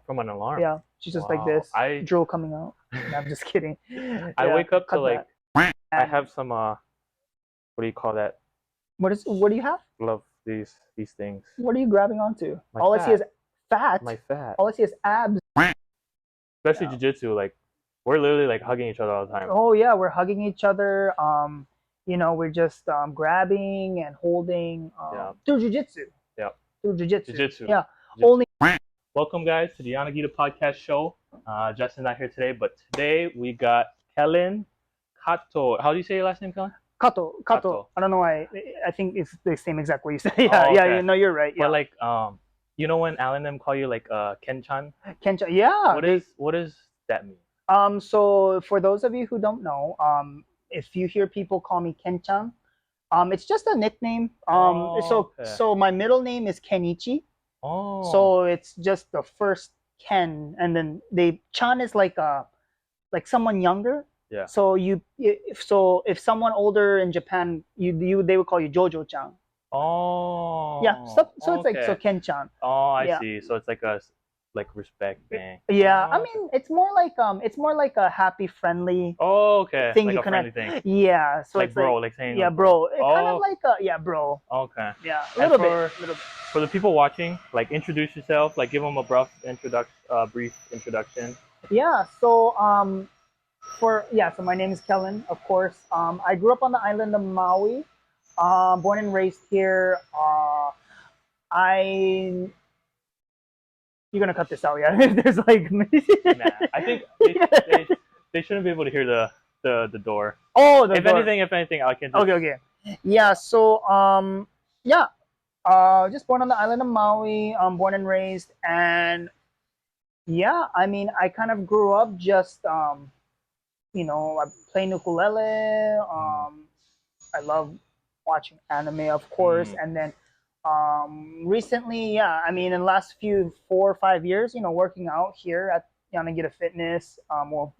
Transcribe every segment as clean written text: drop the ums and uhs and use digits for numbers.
From an alarm. Yeah, she's just like Wow. this, I drool coming out. No, I'm just kidding. I Yeah, wake up to cut like that. I And have some what do you call that? what do you have? Love these things. What are you grabbing onto? My All I see is fat. fat. My fat. All I see is abs. Especially Yeah. jiu-jitsu, like we're literally like hugging each other all the time. Oh yeah, we're hugging each other. We're just grabbing and holding Yeah. through jujitsu. Yeah. Through jujitsu. Jiu-jitsu. Yeah. Jiu-jitsu. Only. Welcome guys to the Yanagida podcast show. Justin's not here today, but today we got Kellen Kato. How do you say your last name, Kellen? Kato. Kato. I don't know why. I think it's the same exact way you said. Yeah, Oh, yeah. okay. You know, you're right. Yeah. But like you know when Alan them call you like Ken-chan? Kensha. Yeah. What does that mean? So for those of you who don't know, if you hear people call me Kenchan, it's just a nickname. Okay. So my middle name is Kenichi. Oh. So it's just the first Ken, and then Chan is like someone younger. Yeah. So if someone older in Japan, they would call you Jojo-chan. Oh. Yeah. So it's like so okay. Ken-chan. Oh, I Yeah. see. So it's like a respect thing. Yeah. Oh, I mean, it's more like a happy, friendly oh, okay. thing Like you a friendly connect. thing. Yeah. So Like it's bro, like like saying yeah, like bro. It kind Oh, of like yeah, bro. okay. Yeah, a And little bit. for the people watching, like introduce yourself, like give them a brief introduction. Yeah. So so my name is Kellen, of course. I grew up on the island of Maui. Born and raised here. I You're gonna cut this out, yeah? There's like Nah, I think they shouldn't be able to hear the door. oh the door. If anything, I can just Okay. Yeah. So yeah. Just born on the island of Maui. Born and raised, and yeah, I mean, I kind of grew up just I play ukulele. I love watching anime, of course, and then recently, yeah, I mean, in the last 4 or 5 years, working out here at Yanagida Fitness,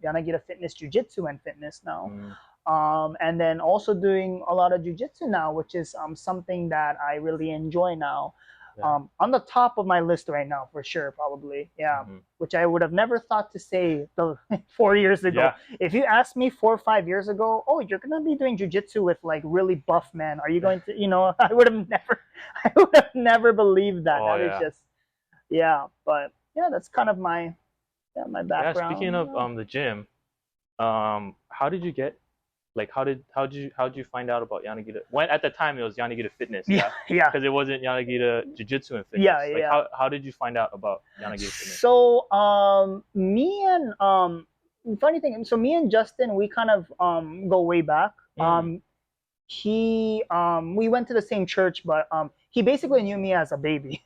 Yanagida Fitness Jiu Jitsu and Fitness now. And then also doing a lot of jujitsu now, which is something that I really enjoy now. Yeah. On the top of my list right now, for sure, probably, yeah. Which I would have never thought to say 4 years ago. Yeah. If you asked me 4 or 5 years ago, oh, you're gonna be doing jujitsu with like really buff men, are you going to? I would have never believed that. Oh, That is just, yeah. But yeah, that's kind of my background. Yeah. Speaking of the gym, how did you get? Like, how did you find out about Yanagida? When at the time it was Yanagida Fitness, yeah, yeah, because it wasn't Yanagida Jiu Jitsu and Fitness. Yeah, like, yeah. How did you find out about Yanagida Fitness? So me and funny thing, so me and Justin, we kind of go way back. We went to the same church, but he basically knew me as a baby.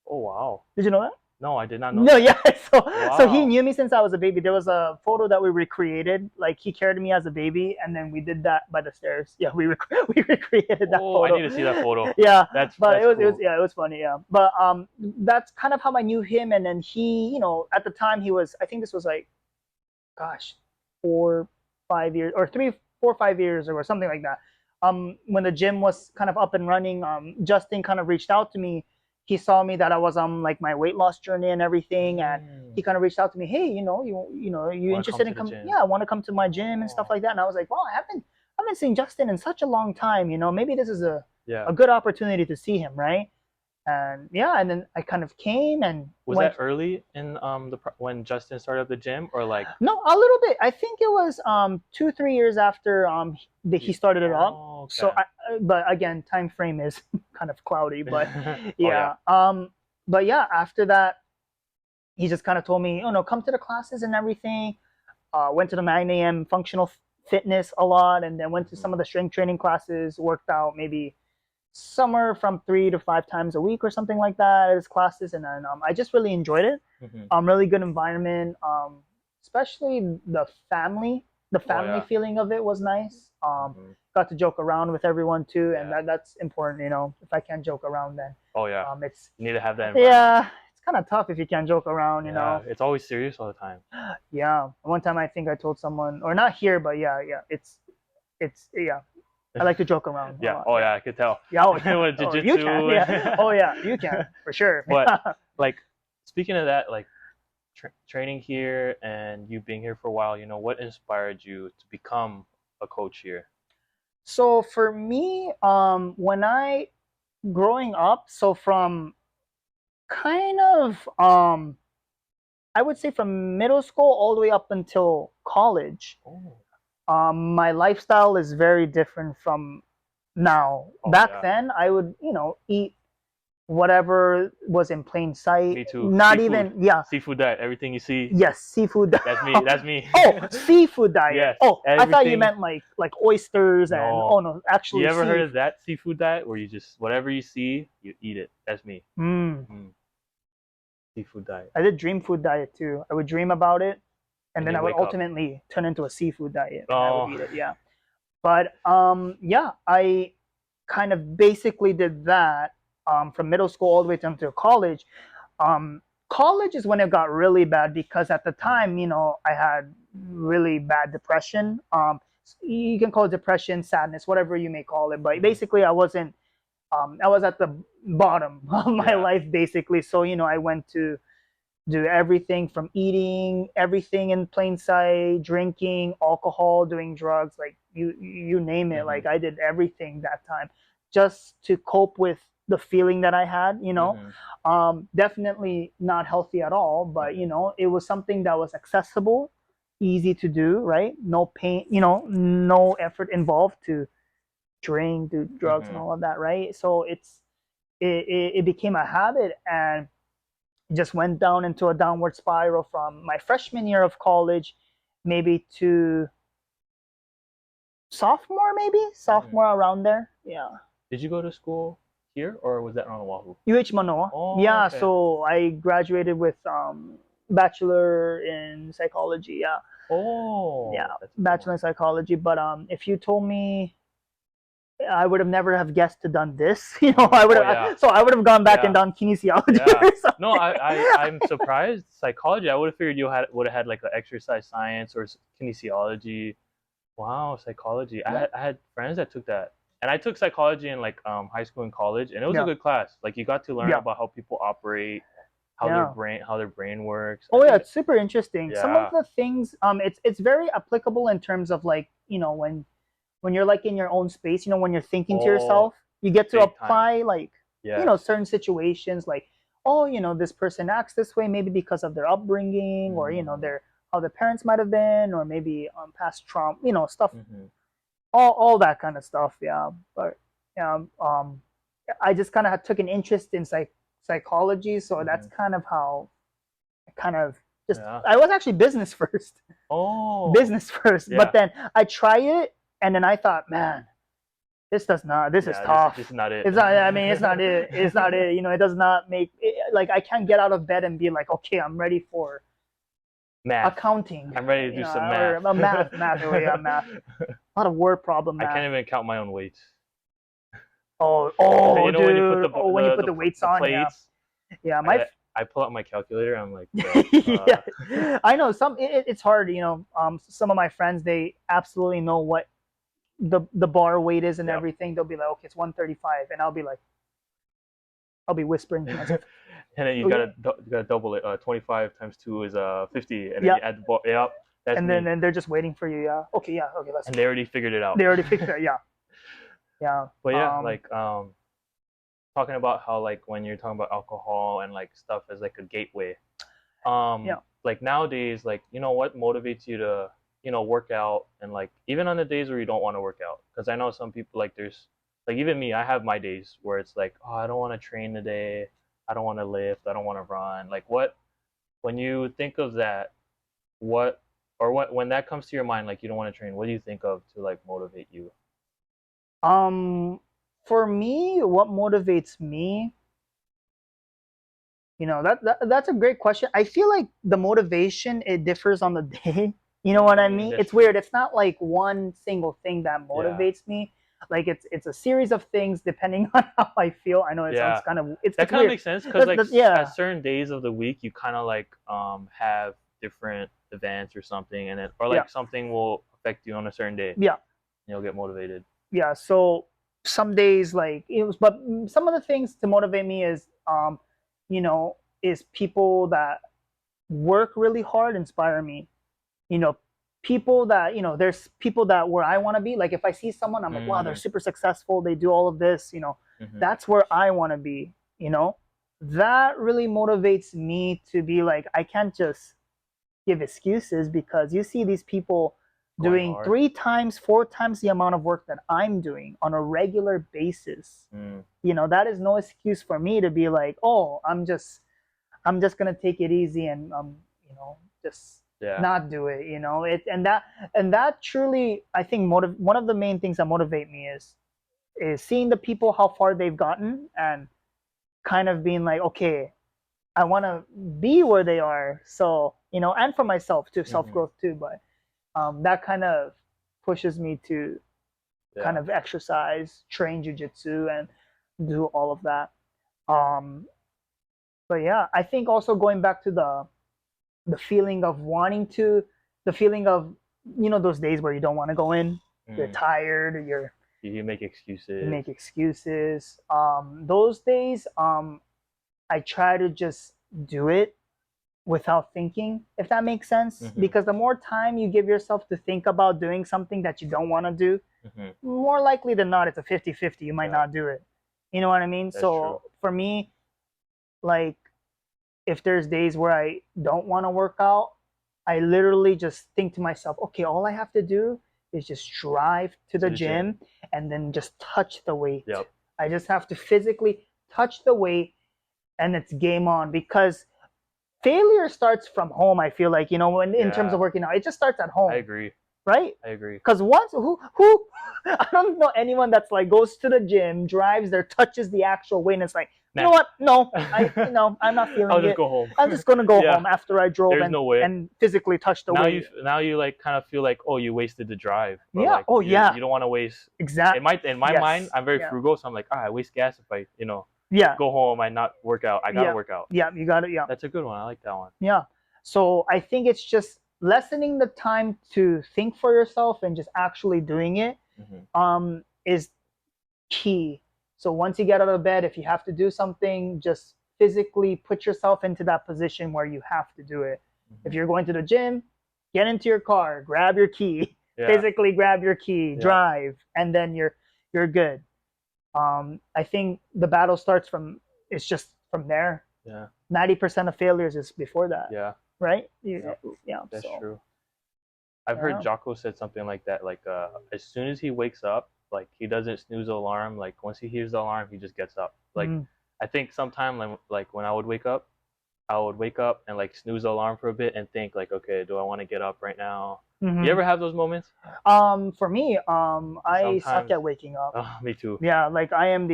Oh wow! Did you know that? No, I did not know. No, that. yeah. So Wow. he knew me since I was a baby. There was a photo that we recreated. Like he carried me as a baby, and then we did that by the stairs. Yeah, we recreated that Oh, photo. I need to see that photo. Yeah, That's but cool. it was funny. Yeah, but that's kind of how I knew him. And then he, at the time he was, I think this was like, gosh, 4, 5 years or 3, 4, 5 years or something like that. When the gym was kind of up and running, Justin kind of reached out to me. He saw me that I was on like my weight loss journey and everything, and he kind of reached out to me. Hey, you interested in coming? Yeah, I want to come to my gym and stuff like that. And I was like, wow, I haven't seen Justin in such a long time. Maybe this is a good opportunity to see him, right? And yeah, and then I kind of came and was that early in when Justin started up the gym, or like no, a little bit. I think it was 2, 3 years after he started it up. Okay. So but again, time frame is kind of cloudy, but yeah. But yeah, after that, he just kind of told me, come to the classes and everything. Went to the 9 a.m. functional fitness a lot, and then went to some of the strength training classes. Worked out maybe somewhere from 3 to 5 times a week or something like that as classes, and then I just really enjoyed it. Really good environment, especially the family feeling of it was nice. Got to joke around with everyone too, and that's important. If I can't joke around, then it's you need to have that. Yeah, it's kind of tough if you can't joke around. It's always serious all the time. Yeah, one time I think I told someone, or not here, but it's I like to joke around. Yeah. Oh yeah, I could tell. Yeah. With jiu-jitsu. You can. Yeah. Oh yeah, you can for sure. But like, speaking of that, like, training here and you being here for a while, what inspired you to become a coach here? So for me, when I growing up, so from kind of I would say from middle school all the way up until college, Oh, my lifestyle is very different from now. oh Back yeah. then, I would, eat whatever was in plain sight. Me too. Not Seafood. even, yeah, Seafood diet. Everything you see, yes, seafood. that's me. That's me. Oh, seafood diet. Yes. Oh, I thought you Everything. meant like oysters and No. oh no, You actually ever heard of seafood. that seafood diet where you just whatever you see, you eat it? That's me. Mm. Mm, seafood diet. I did dream food diet too. I would dream about it, and And then you I would wake up. ultimately turn into a seafood diet, and I would Oh. eat it. Yeah, but yeah, I kind of basically did that from middle school all the way until college. Um, College is when it got really bad because at the time, I had really bad depression. You can call it depression, sadness, whatever you may call it, but Mhm. basically, I was at the bottom of my Yeah. life basically. So I went to do everything from eating everything in plain sight, drinking alcohol, doing drugs, like you name it. Mhm. Like I did everything that time just to cope with the feeling that I had. Mhm. Definitely not healthy at all, but Mhm. it was something that was accessible, easy to do, right? No pain, no effort involved to drink, do drugs, and Mhm. all of that, right? So it became a habit, and just went down into a downward spiral from my freshman year of college, maybe to sophomore, maybe Mhm. sophomore around there. Yeah. Did you go to school here or was that on Oahu? Manoa. Oh, Yeah. okay. So I graduated with bachelor in psychology. Yeah. Yeah. Oh, that's a good one. Bachelor in psychology. But if you told me I would have never have guessed to done this. I would Oh have. yeah. So I would have gone back and Yeah. done kinesiology Yeah. or No, something. I'm surprised. Psychology. I would have figured you would have had like an exercise science or kinesiology. Wow, psychology. Yeah. I had friends that took that, and I took psychology in like high school and college, and it was a Yeah. good class. Like you got to learn Yeah. about how people operate, Yeah. how their brain works. I Oh yeah, think, it's super interesting. Some of yeah. the things, it's very applicable in terms of like, when you're like in your own space, when you're thinking to Oh, yourself, you get to big time. apply like, Yes. certain situations like, oh, this person acts this way maybe because of their upbringing or Mm, their how their parents might have been or maybe past trauma, stuff, hmm. all that kind of stuff. Yeah, but yeah, I just kind of took an interest in psychology, so that's Hmm. kind of how kind of just Yeah. I was actually business first, Oh, business first, but yeah. then I try it and then I thought, man, this is Yeah. This tough. is not it. It's not. I mean, it's not it. It's not it. It does not make it, like I can't get out of bed and be like, okay, I'm ready for Math. accounting, I'm ready to do some or math. math. Oh yeah, math. A lot of word problem I math. can't even count my own weights. Oh, When you put dude. Oh, when you put the weights the on, yeah, plates, yeah. I pull out my calculator. I'm like, bro, Yeah, I know it's hard. Some of my friends, they absolutely know what the bar weight is and yep. everything. They'll be like, okay, it's 135, and I'll be like, I'll be whispering to myself, And then oh yeah, you gotta double it. 25 times 2 is 50, and then yeah, you add the ball. Yep, that's and then me. and they're just waiting for you. Yeah, okay, let's. And they already figured it out. They already fixed it. Yeah, yeah, But yeah, like talking about how like when you're talking about alcohol and like stuff as like a gateway. yeah. Like nowadays, like what motivates you to work out and like even on the days where you don't want to work out, because I know some people like there's like even me, I have my days where it's like, oh, I don't want to train today, I don't want to lift, I don't want to run. Like what when you think of that, what or what when that comes to your mind, like you don't want to train, what do you think of to like motivate you? Um, for me, what motivates me, that's a great question. I feel like the motivation, it differs on the day. You know what I mean? That's It's true. weird. It's not like one single thing that Yeah. motivates me. Like it's a series of things depending on how I feel. I know it sounds Yeah. kind of it's That it's kind of weird. makes sense because like Yeah, at certain days of the week you kind of like have different events or something, and it or yeah, like something will affect you on a certain day. yeah, You'll get motivated. yeah. So some days like it was, but some of the things to motivate me is is people that work really hard inspire me. You know, people that, there's people that where I want to be. Like if I see someone, I'm like, wow, they're Mm, super successful. They do all of this. mm-hmm. That's where I want to be. That really motivates me to be like, I can't just give excuses because you see these people Going doing hard. 3 times, 4 times the amount of work that I'm doing on a regular basis. Mm, That is no excuse for me to be like, oh, I'm just gonna take it easy and just yeah. not do it. And that truly, I think, one of the main things that motivate me is seeing the people how far they've gotten and kind of being like, okay, I want to be where they are. So and for myself too, self Mm-hmm. growth too. But that kind of pushes me to kind Yeah. of exercise, train jujitsu, and do all of that. Um, but yeah, I think also going back to the feeling of wanting to, the feeling of those days where you don't want to go in, you're Mm. tired, You make you excuses. make excuses. Those days, I try to just do it without thinking, if that makes sense. Mm-hmm. Because the more time you give yourself to think about doing something that you don't want to do, Mm-hmm. more likely than not, it's a 50-50. You might Yeah, not do it. You know what I mean? that's true. So for me, like, if there's days where I don't want to work out, I literally just think to myself, okay, all I have to do is just drive to To the the gym. gym and then just touch the weight. Yep. I just have to physically touch the weight and it's game on because failure starts from home. I feel like, in terms Yeah, of working out, it just starts at I home, agree. right? I agree. Because once who I don't know anyone that's like goes to the gym, drives there, touches the actual weight, and it's like, you Nah. know what? No, I'm not I'll feeling just it. go home. I'm just gonna go Yeah, home after I drove there's and no way. and physically touch the weight. Now you like kind of feel like, oh, you wasted the drive, or Yeah. like Oh yeah. you don't want to waste. Exact. In my mind, Yes. I'm very Yeah. frugal, so I'm like, I waste gas if I Yeah. go home and not work out. I gotta Yeah. work out. Yeah. You got it. Yeah. That's a good one. I like that one. Yeah. So I think it's just lessening the time to think for yourself and just actually doing it Mm-hmm. is key. So once you get out of bed, if you have to do something, just physically put yourself into that position where you have to do it. If Mm-hmm. you're going to the gym, get into your car, grab your key, Yeah. physically grab your key, Yeah. drive, and then you're good. I think the battle starts from, it's just from there. Yeah. 90% of failures is before that, Yeah. right? Yep. Yeah. That's So true. I've heard yeah. Jocko said something like that. Like, as soon as he wakes up, like he doesn't snooze the alarm. Like once he hears the alarm, he just gets up. Like Mm. I think sometime like when I would wake up and like snooze the alarm for a bit and think like, okay, do I want to get up right now? You Hmm. ever have those moments? For me, I suck Sometimes. at waking up. Oh, me too. Yeah, like I am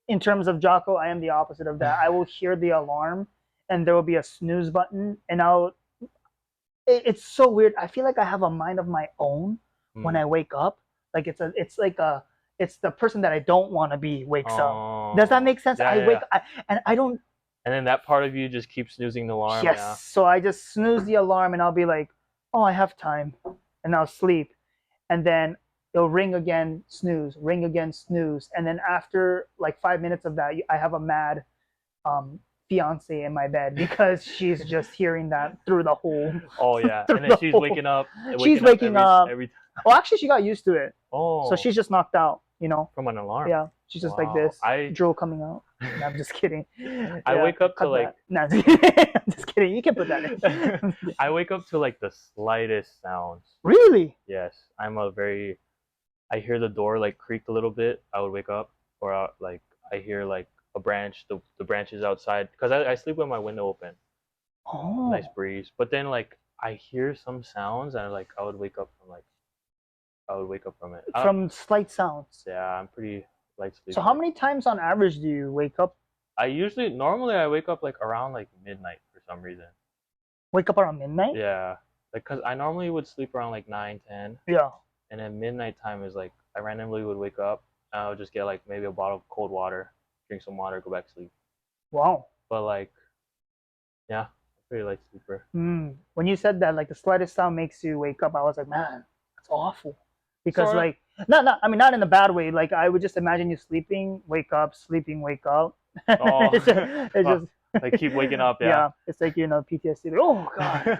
in terms of Jocko, I am the opposite of that. I will hear the alarm and there will be a snooze button and it's so weird. I feel like I have a mind of my own when Mm. I wake up. Like it's the person that I don't want to be wakes up. Does that Oh, make sense? yeah, I yeah, wake yeah. and I don't. And then that part of you just keeps snoozing the alarm. Yeah. Yes, so I just snooze the alarm and I'll be like, oh, I have time, and I'll sleep, and then it'll ring again, snooze, ring again, snooze, and then after like 5 minutes of that, I have a mad um, fiance in my bed because she's just hearing that through the whole Oh yeah. through And then the she's whole. She's waking up waking up. every. Well, actually, she got used to it, so Oh, she's just knocked out. You know, from an alarm. yeah, she's just like Wow. this, drool coming out. No, I'm just kidding. I Yeah, wake up to cut like that. No, I'm just kidding. You can put that in. I wake up to like the slightest sounds. Really? Yes, I hear the door like creak a little bit. I would wake up, or like I hear like a branch, the branches outside, because I sleep with my window open, nice Oh, breeze. But then like I hear some sounds, and like I would wake up from it. from slight sounds. Yeah, I'm pretty light So, how sleeper. many times on average do you wake up? Normally I wake up like around like midnight for some reason. Wake up around midnight? Yeah, like cause I normally would sleep around like 9, 10. Yeah. And then midnight time is like I randomly would wake up and I would just get like maybe a bottle of cold water, drink some water, go back to sleep. Wow. But like, yeah, I'm pretty light sleeper. When you said that, like the slightest sound makes you wake up, I was like, man, that's awful. Because Sort of. like, not, I mean, not in a bad way. Like, I would just imagine you sleeping, wake up, sleeping, wake up. Oh, It's just, well, Like keep waking up. Yeah, Yeah. it's like PTSD. Oh God,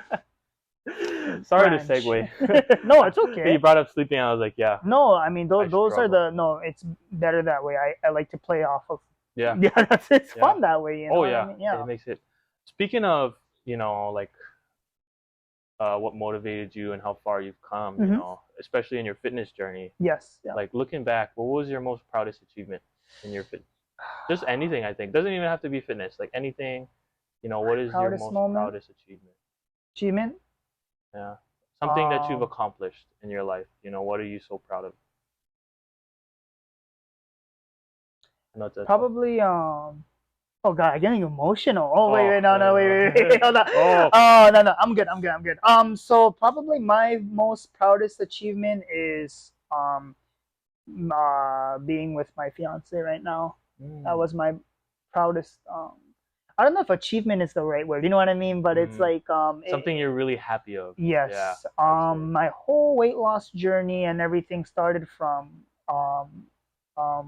Sorry to branch. segue. No, it's You okay. brought up sleeping. I was like, yeah, No, I mean I those are struggle. the no. It's better that way. I like to play off of. Yeah, Yeah, it's yeah. fun that way. You know Oh what I yeah, mean? Yeah. it makes it. Speaking of, like what motivated you and how far you've come, Hmm. especially in your fitness journey. Yes. Yeah. Like looking back, what was your most proudest achievement in your fit? Just anything, I think. Doesn't even have to be fitness. Like anything, what is your Proudest most moment, proudest achievement? achievement. Yeah. Something that you've Um, accomplished in your life. What are you so proud of? I know it's a tough. probably Oh God, I'm getting emotional. Oh wait, Oh, wait, no, no, wait, hold on. oh. Oh no, no, I'm good. So probably my most proudest achievement is being with my fiance right now. That Mm, was my proudest. I don't know if achievement is the right word. You know what I mean? But it's mm. like Something you're really happy of. Yeah, yes. I would say. My whole weight loss journey and everything started from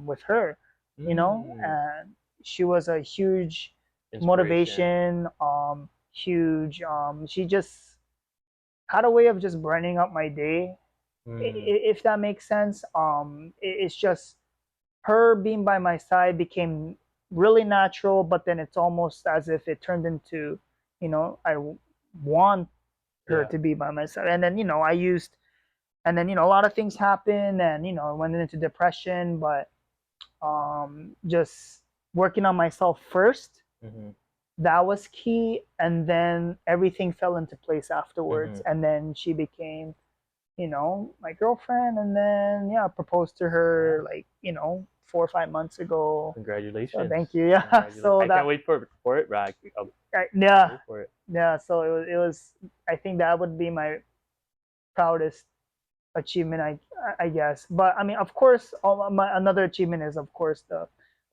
with her, Mm, and she was a huge inspiration. motivation. Huge. She just had a way of just brightening up my day, Mm, if that makes sense. It's just her being by my side became really natural, but then it's almost as if it turned into, I want her yeah. to be by my side. And then, a lot of things happened and, I went into depression, but just working on myself first, Mm-hmm, that was key. And then everything fell into place mm-hmm. afterwards. And then she became, my girlfriend. And then, yeah, I proposed to Yeah. her like, 4 or 5 months ago. So Congratulations. thank you. Yeah. Congratulations. So I can't that, wait for it, Rag. Can't yeah, wait for it. yeah. So it was, I think that would be my proudest achievement, I guess. But I mean, of course, another achievement is, of course, the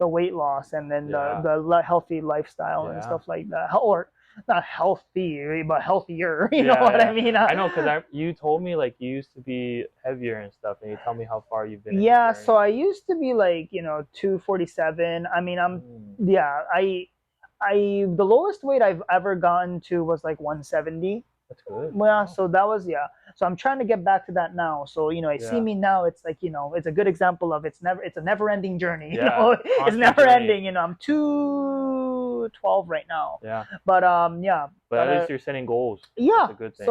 weight loss and then Yeah. the healthy lifestyle and Yeah. stuff like that. Or not healthy, but healthier. You know Yeah, what I yeah. mean? I know because you told me like you used to be heavier and stuff, and you tell me how far you've been in the Yeah. So journey. I used to be like 247. I mean, Mm, yeah. The lowest weight I've ever gotten to was like 170. that's good. Well, Wow. so that was, yeah. So I'm trying to get back to that now. So I see Yeah. me now. It's like it's a good example of it's a never ending journey. Yeah. It's Constant never journey. ending. I'm 212 right now, Yeah. but yeah, But at least you're setting goals. That's yeah. a good thing.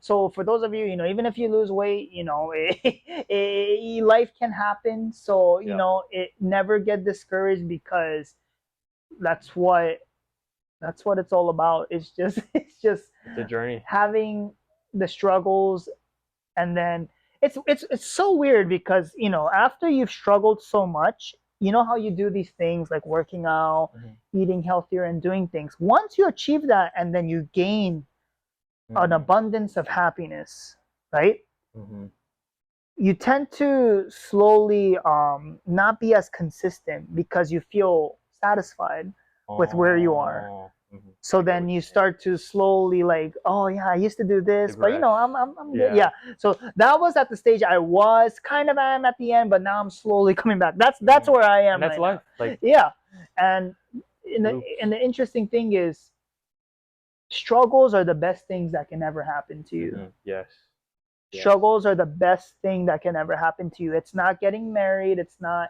So for those of you, even if you lose weight, life can happen. So Yeah. it never get discouraged because that's what that's what it's all about. It's just It's a journey. having the struggles, and then it's so weird because after you've struggled so much, how you do these things like working out, Mm-hmm. eating healthier, and doing things. Once you achieve that, and then you gain an Mm-hmm. abundance of happiness, right? Mm-hmm. You tend to slowly not be as consistent because you feel satisfied with where you are. Oh. Mm-hmm. So I get then what you you're saying. start to slowly like, oh yeah, I used to do this, but Digress. I'm good. Yeah. Yeah. So that was at the stage I was kind of am at the end, but now I'm slowly coming back. That's Mm-hmm. where I And am that's right now. life. Like Yeah. And in the loops. and the interesting thing is, struggles are the best things that can ever happen to you. Mm-hmm. Yes. Yes. Struggles are the best thing that can ever happen to you. It's not getting married. It's not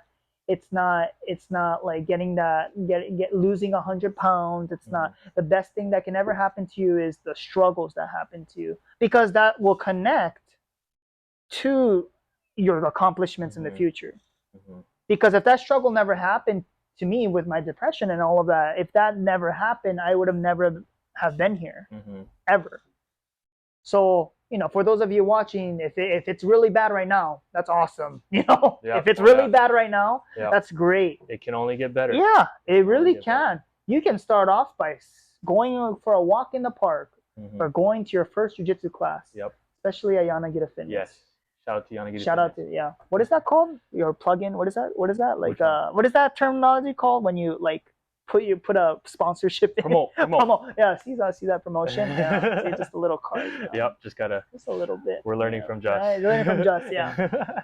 like get losing 100 pounds. It's Mm-hmm. not. The best thing that can ever happen to you is the struggles that happen to you, because that will connect to your accomplishments in the Mm-hmm. future. Mm-hmm. Because if that struggle never happened to me with my depression and all of that, if that never happened, I would have never have been here Mm-hmm. ever. So, for those of you watching, if it's really bad right now, that's awesome. Yeah. If it's Oh really yeah. bad right now, Yeah. that's great. It can only get better. Yeah, it Can only really get better. can. You can start off by going for a walk in the park, Mm-hmm. or going to your first jiu-jitsu class, Yep. especially at Yanagida Fitness. Yes. Shout out to Yanagida Shout out Fitness. to, yeah. What is that called? Your plug-in? What is that? What is that? Like Which one? what is that terminology called when you like put a sponsorship in? Promote. Promote. Yeah, see that promotion? Yeah. See, just a little card. Yep. Just gotta. Just a little bit. We're learning from Just. Right, learning from Just, yeah.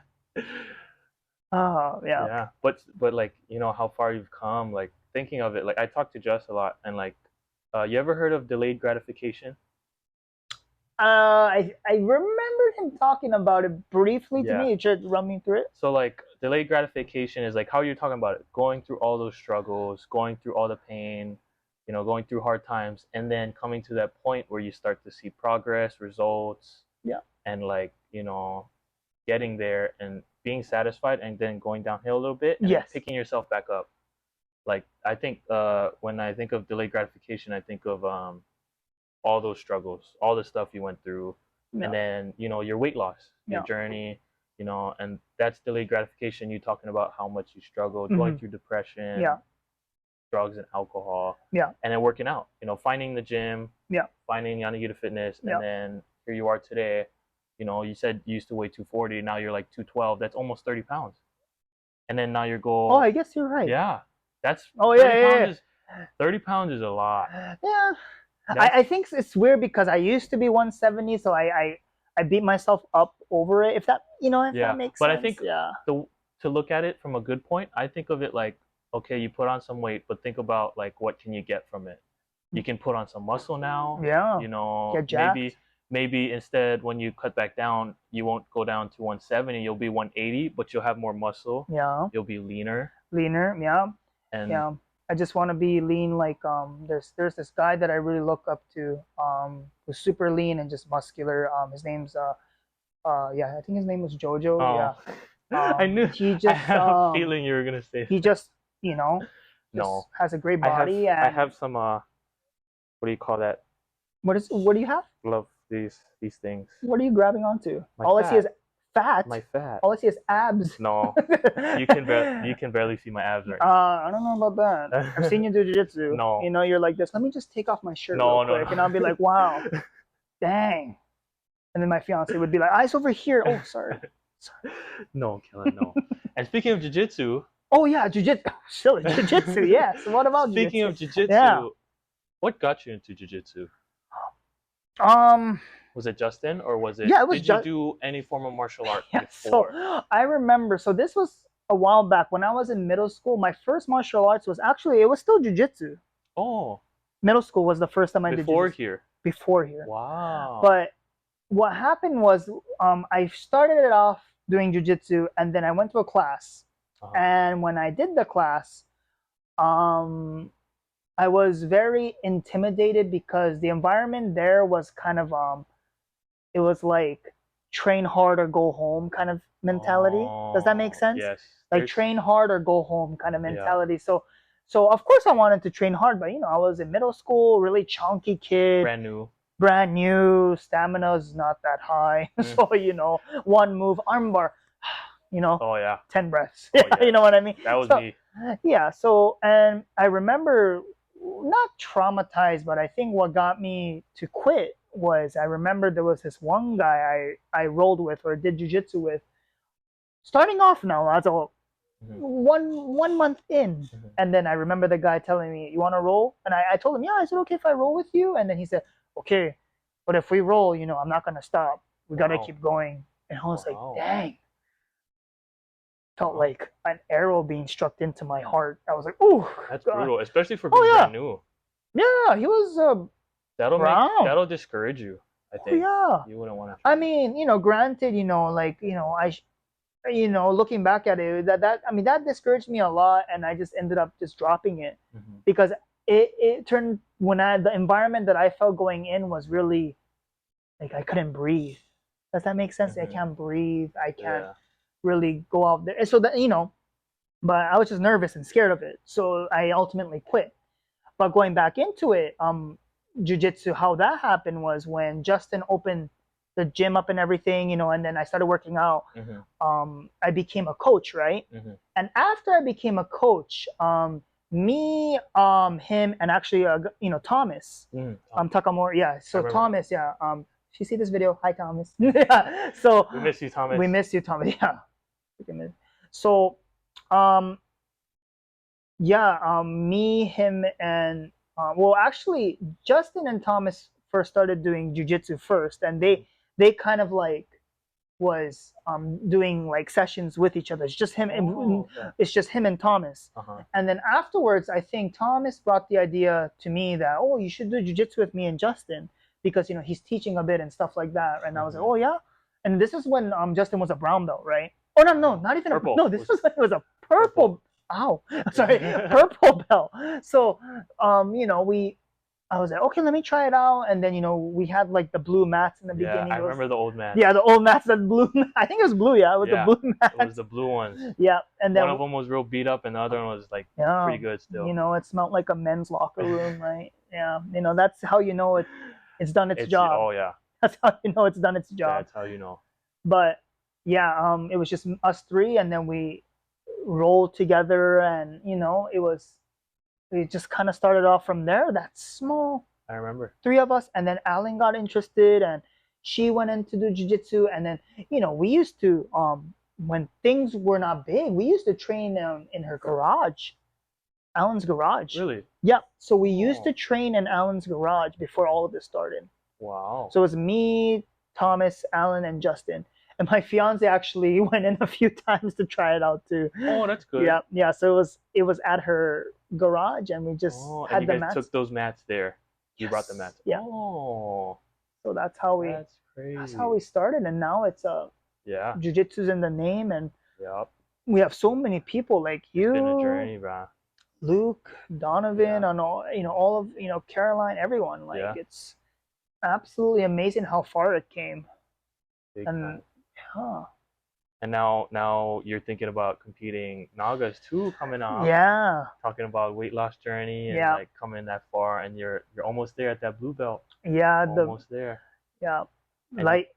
Oh, yeah. Yeah. But like how far you've come, like thinking of it, like I talk to Jess a lot, and like, you ever heard of delayed gratification? I remember him talking about it briefly to Yeah. me. You should run me through it. So like delayed gratification is like how you're talking about it, going through all those struggles, going through all the pain, going through hard times, and then coming to that point where you start to see progress, results, Yeah. and like, getting there and being satisfied and then going downhill a little bit and then Yes. picking yourself back up. Like I think when I think of delayed gratification, I think of all those struggles, all the stuff you went through, Yeah. and then your weight loss, your Yeah. journey, and that's delayed gratification. You talking about how much you struggled, going Mhm. through depression, Yeah. drugs and alcohol, Yeah. and then working out. Finding the gym, Yeah. finding Yanagida Fitness, Yeah. and then here you are today. You said you used to weigh 240, now you're like 212. That's almost 30 pounds. And then now your Oh, goal, I guess you're right. yeah, that's Oh, 30 yeah, pounds yeah, is 30 pounds is a lot. yeah. That's I think it's weird because I used to be 170, so I beat myself up over it. If that if Yeah, that makes but I sense. think Yeah. to look at it from a good point, I think of it like, okay, you put on some weight, but think about like what can you get from it? You can put on some muscle now. Yeah. Get jacked. Maybe instead when you cut back down, you won't go down to 170, you'll be 180, but you'll have more muscle. Yeah. You'll be leaner. Leaner. Yeah. And Yeah. I just want to be lean. Like there's this guy that I really look up to. Who's super lean and just muscular. His name's yeah, I think his name was Jojo. oh, Yeah. I knew He I just had a feeling you were gonna say he that. just just No, has a great I have body. I And have some what do you call that? what do you have? Love these things. What are you grabbing onto? My All I see is fat. fat. My fat. All I see is abs. No, you can barely see my abs right now. I don't know about that. I've seen you do jiu-jitsu. No. You're like this. Let me just take off my shirt No, real quick, no, and I'll be like, wow, dang. And then my fiance would be like, eyes over here. Oh, sorry. No, Kellen, no. And speaking of jiu-jitsu, Oh yeah, jiu-jitsu. Silly jiu-jitsu. Yes. What about speaking jiu-jitsu? of jiu-jitsu, Yeah. what got you into jiu-jitsu? Um. Was it Justin or was it? Yeah, it was Did you do any form of martial art Yeah. before? So I remember. So this was a while back when I was in middle school. My first martial arts was actually it was still jiu-jitsu. Oh, Middle school was the first time I did before jiu-jitsu. here. Before here. Wow. But what happened was I started it off doing jiu-jitsu and then I went to a class. Uh-huh. And when I did the class, I was very intimidated because the environment there was kind of it was like train hard or go home kind of mentality. Does that make sense? Yes. Like train hard or go home kind of Yeah. mentality. So of course I wanted to train hard, but I was in middle school, really chunky kid. Brand new, stamina's not that high. So, one move, armbar, Oh yeah. 10 breaths. Oh, yeah. You know what I mean? That was So, me. yeah. So, and I remember not traumatized, but I think what got me to quit was I remember there was this one guy I rolled with or did jujitsu with, starting off now as a one month in. And then I remember the guy telling me, you want to roll? And I told him, yeah, is it okay if I roll with you? And then he said, okay, but if we roll, I'm not going to stop. We got to keep going. And I was like, dang. Felt like an arrow being struck into my heart. I was like, oh, that's brutal, especially for being brand new. Yeah, he was that'll discourage you, I think. Yeah. You wouldn't want to. I mean, granted, looking back at it, that discouraged me a lot, and I just ended up just dropping it because it turned the environment that I felt going in was really like I couldn't breathe. Does that make sense? I can't breathe. I can't really go out there. So that but I was just nervous and scared of it. So I ultimately quit. But going back into it, jiu-jitsu, how that happened was when Justin opened the gym up and everything, and then I started working out. I became a coach, right? And after I became a coach, me, him, and actually, Thomas, Takamori, yeah. So Thomas, yeah. If you see this video, hi Thomas. Yeah. So we miss you, Thomas. We miss you, Thomas. Yeah. So, me, him, and actually, Justin and Thomas first started doing jiu-jitsu first, and they kind of like was doing like sessions with each other. It's just him and Okay. it's just him and Thomas. Uh-huh. And then afterwards, I think Thomas brought the idea to me that, oh, you should do jiu-jitsu with me and Justin because he's teaching a bit and stuff like that. And I was like, oh yeah. And this is when Justin was a brown belt, right? Oh no, not even Purple. no. This was when it was a purple. Ow, sorry, purple belt. So I was like, okay, let me try it out. And then, we had like the blue mats in the beginning. I remember the old mats. Yeah, the old mats, the blue. I think it was blue. Yeah, it was the blue mats. It was the blue ones. Yeah, and then one of them was real beat up, and the other one was like pretty good still. It smelled like a men's locker room, right? Yeah, that's how it's done its job. Oh yeah. That's how it's done its job. That's how you know. But yeah, it was just us three, and then we rolled together, and we just kind of started off from there. That small. I remember. Three of us, and then Alan got interested, and she went in to do jiu-jitsu, and then we used to when things were not big, we used to train in her garage, Alan's garage. Really? Yeah. So we used to train in Alan's garage before all of this started. Wow. So it was me, Thomas, Alan, and Justin. And my fiance actually went in a few times to try it out too. Oh, that's good. Yeah, yeah. So it was at her garage, and we just had and the you guys mats. took those mats there. You brought the mats. Yeah. Oh. So that's how we. That's crazy. That's how we started, and now it's jiu-jitsu's in the name, and we have so many people like you. It's been a journey, bro. Luke, Donovan, and all of Caroline, everyone. Like it's absolutely amazing how far it came. Big and time. And now you're thinking about competing Nagas too, coming up. Yeah. Talking about weight loss journey and like coming that far, and you're almost there at that blue belt. Yeah. Almost there. Yeah. And like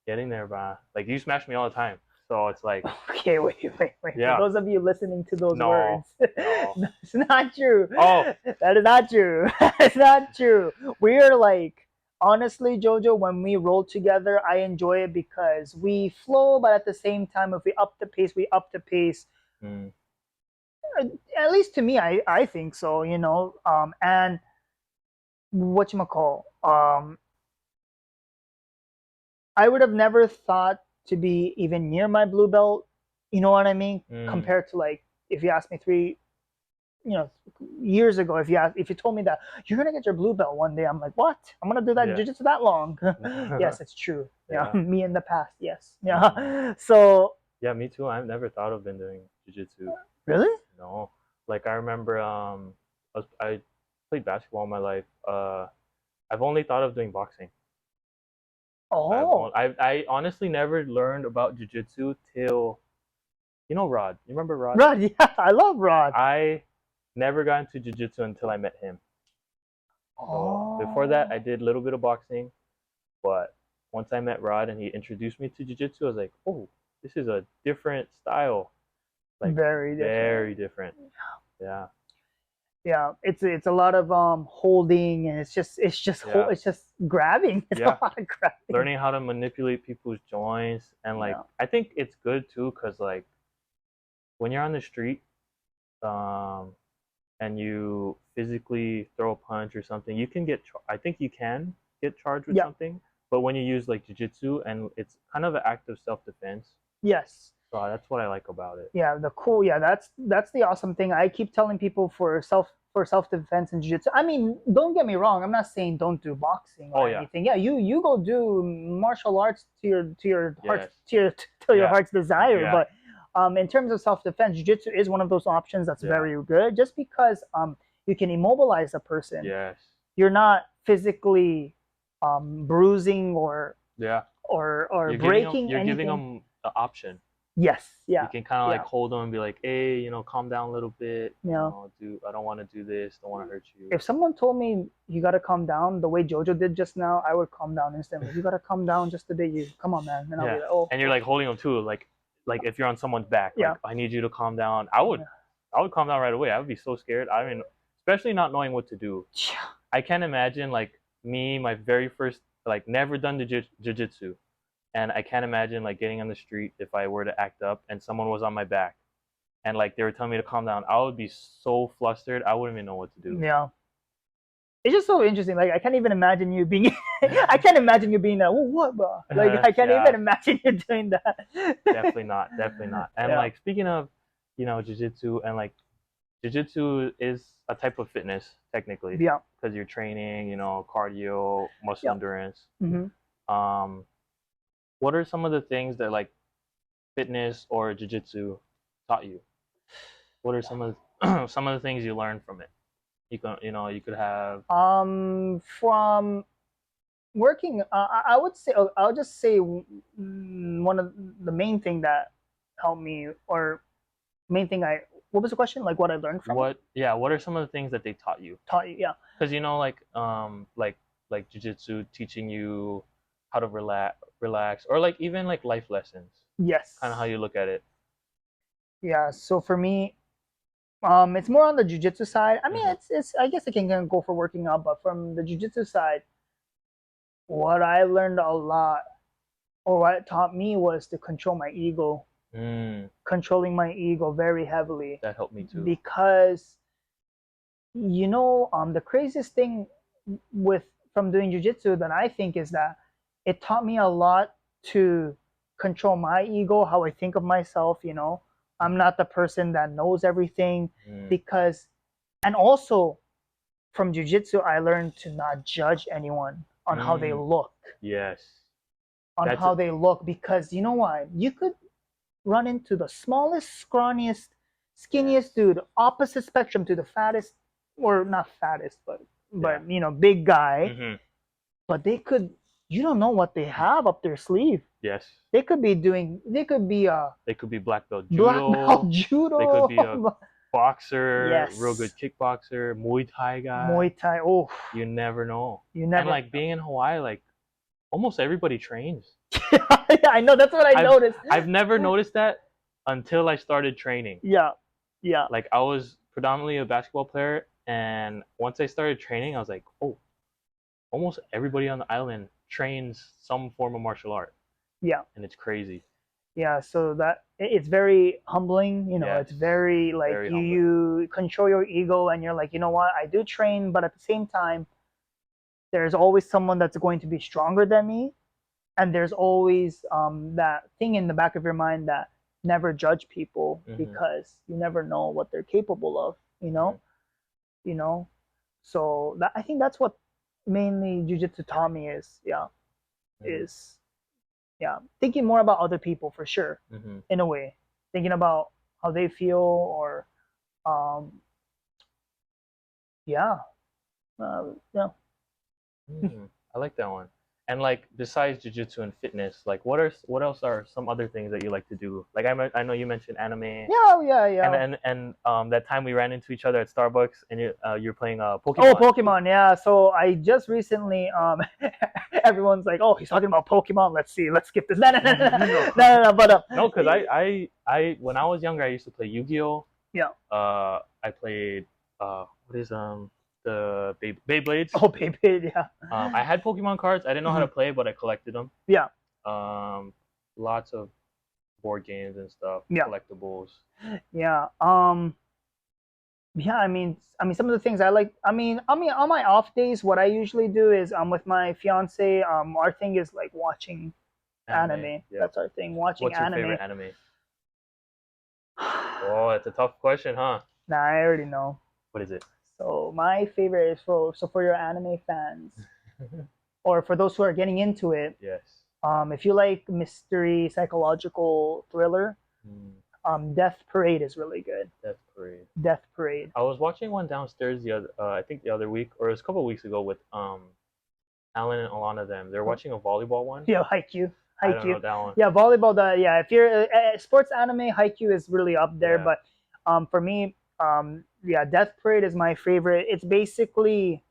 getting there, bro. Like you smash me all the time. So it's like, okay, wait. Yeah. For those of you listening to those words, no. It's not true. Oh, that is not true. It's not true. We are like, honestly, Jojo, when we roll together, I enjoy it because we flow, but at the same time, if we up the pace, we up the pace. At least to me, I think so. And whatchamacall, I would have never thought to be even near my blue belt, you know what I mean? Compared to like, if you asked me 3 years ago, if you told me that you're gonna get your blue belt one day, I'm like, what? I'm gonna do that jiu-jitsu that long? Yes, it's true. Yeah, me in the past, yes. Yeah. So yeah, me too. I've never thought of been doing jiu-jitsu. Really? No. Like I remember, I played basketball in my life. I've only thought of doing boxing. Oh. I honestly never learned about jiu-jitsu till, Rod. You remember Rod? Rod, yeah, I love Rod. I never got into jiu-jitsu until I met him. So before that, I did a little bit of boxing, but once I met Rod and he introduced me to jiu-jitsu, I was like, oh, this is a different style. Like very different. Very different. Yeah. Yeah, it's a lot of holding, and it's just grabbing. It's a lot of grabbing. Learning how to manipulate people's joints, and like I think it's good too, cause like when you're on the street, and you physically throw a punch or something, you can get. I think you can get charged with something, but when you use like jiu-jitsu, and it's kind of an act of self-defense. Yes. So that's what I like about it. Yeah, that's the awesome thing. I keep telling people for self-defense and jiu-jitsu. I mean, don't get me wrong. I'm not saying don't do boxing or anything. Yeah, you go do martial arts to your heart's your heart's desire. Yeah. But in terms of self-defense, jiu-jitsu is one of those options that's very good. Just because you can immobilize a person. Yes. You're not physically bruising or you're breaking. You're giving them the option. Yes, yeah. You can kind of like hold them and be like, hey, calm down a little bit. Yeah. I don't want to do this. Don't want to hurt you. If someone told me you got to calm down the way Jojo did just now, I would calm down instantly. You got to calm down just a bit. Come on, man. And I'll be like, oh. And you're like holding them too. Like if you're on someone's back, like, I need you to calm down. I would calm down right away. I would be so scared. I mean, especially not knowing what to do. I can't imagine like me, my very first, like never done the jiu-jitsu. And I can't imagine like getting on the street if I were to act up and someone was on my back and like they were telling me to calm down. I would be so flustered. I wouldn't even know what to do. Yeah. It's just so interesting. Like I can't even imagine you being I can't imagine you being that. Oh, what, bro? Like I can't Yeah. even imagine you doing that. Definitely not. Definitely not. And Yeah. like speaking of, jiu-jitsu and like jiu-jitsu is a type of fitness technically Yeah. because you're training, cardio, muscle Yeah. endurance. Hmm. Um, what are some of the things that like fitness or jiu-jitsu taught you? What are some of some of the things you learned from it? You could have From working, I would say, I'll just say one of the main thing that helped me, or main thing what was the question? Like what I learned from it? what are some of the things that they taught you? Taught you, yeah. Because like jiu-jitsu teaching you how to relax, or like even like life lessons, Yes. kind of how you look at it. Yeah. So for me, it's more on the jujitsu side. I mean, Mhm. it's I guess it can go for working out, but from the jujitsu side, what I learned a lot, or what it taught me, was to control my ego, Mm, controlling my ego very heavily, that helped me too. because the craziest thing with from doing jujitsu that I think is that it taught me a lot to control my ego, how I think of myself. I'm not the person that knows everything, Mm, because, and also from jujitsu, I learned to not judge anyone on how they mm, look, yes, on that's how they look, because you know what? You could run into the smallest, scrawniest, yes, skinniest dude, opposite spectrum to the fattest, or not fattest, but yeah, big guy. hmm, But you don't know what they have up their sleeve. yes. They could be a They could be black belt black belt judo. They could be a judo. boxer, real good Yes, kickboxer, Muay Thai Muay guy. Thai. Oh, You never know. you And never. like being in Hawaii, like almost everybody trains. Yeah, I know. That's what I I've noticed. I've never noticed that until I started training. Yeah, yeah, Like I was predominantly a basketball player, and once I started training, I was like, oh, almost everybody on the island trains some form of martial art, yeah. and it's crazy. Yeah, so it's very humbling. Yes, It's very like very you humbling. you control your ego, and you're like, you know what, I do train, but at the same time, there's always someone that's going to be stronger than me, and there's always that thing in the back of your mind that never judge people, Hmm. because you never know what they're capable of. Hmm. You know. So I think that's what mainly jujitsu taught me Hmm. is thinking more about other people, for sure, Hmm. in a way, thinking about how they feel, or um yeah, yeah. Mm, I like that one. And like besides jujitsu and fitness, like what else are some other things that you like to do? Like I know you mentioned anime, Yeah, yeah, and yeah. that time we ran into each other at Starbucks, and you're playing Oh, Pokemon. Pokemon, yeah. So I just recently everyone's like, oh, he's talking about Pokemon, let's see, let's skip this. No, no, no, no, No, no, no, no, but no, because I when I was younger, I used to play Yu-Gi-Oh. yeah. I played what is the Beyblades. Oh, baby, yeah. I had Pokemon cards. I didn't know how to Mhm. play, but I collected them. Yeah, Um, lots of board games and stuff, yeah, collectibles. yeah. Yeah, I mean, some of the things I like. I mean, on my off days, what I usually do is, with my fiance, our thing is like watching Anime. anime. Yeah. That's our thing, watching What's your anime. favorite anime? Oh, it's a tough question, huh? Nah, I already know. What is it? So my favorite is for your anime fans, or for those who are getting into it. Yes. If you like mystery, psychological thriller, Mm, Death Parade is really good. Death Parade. Death Parade. I was watching one downstairs I think the other week, or it was a couple of weeks ago with Alan and Alana. Them. They're watching a volleyball one. Yeah, Haikyuu. I don't Haikyuu. know that one. Yeah, volleyball. Yeah, if you're sports anime, Haikyuu is really up there. Yeah. But for me, yeah, Death Parade is my favorite. It's basically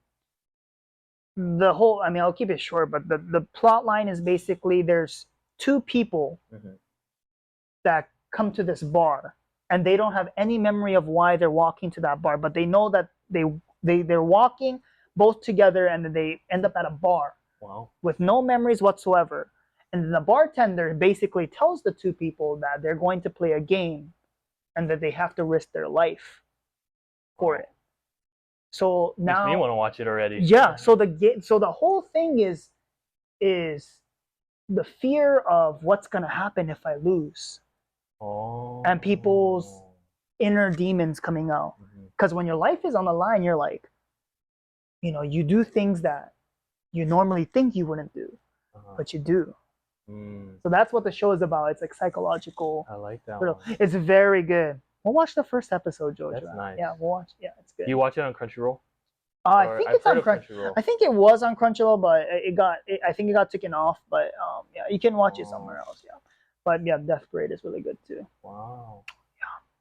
the whole. I mean, I'll keep it short, but the plot line is basically there's two people Hmm. that come to this bar, and they don't have any memory of why they're walking to that bar, but they know that they're walking both together, and then they end up at a bar Wow. with no memories whatsoever. And then the bartender basically tells the two people that they're going to play a game, and that they have to risk their life for Wow. it. So Makes me now, want to watch it already. yeah, so the whole thing is is the fear of what's gonna happen if I lose, and people's Oh. inner demons coming out. Mhm. Because when your life is on the line, you're like, you do things that you normally think you wouldn't do, Uh-huh. but you do. Mm. So that's what the show is about. It's like psychological. I like that Sort of, one. it's very good. We'll watch the first episode, Jojo. That's nice. Yeah, we'll watch. Yeah, it's good. Do you watch it on Crunchyroll? I Or think I've it's heard on of Crunch. Crunchyroll. I think it was on Crunchyroll, but I think it got taken off. But yeah, you can watch it Oh, somewhere else. Yeah, but yeah, Death Grade is really good too. wow.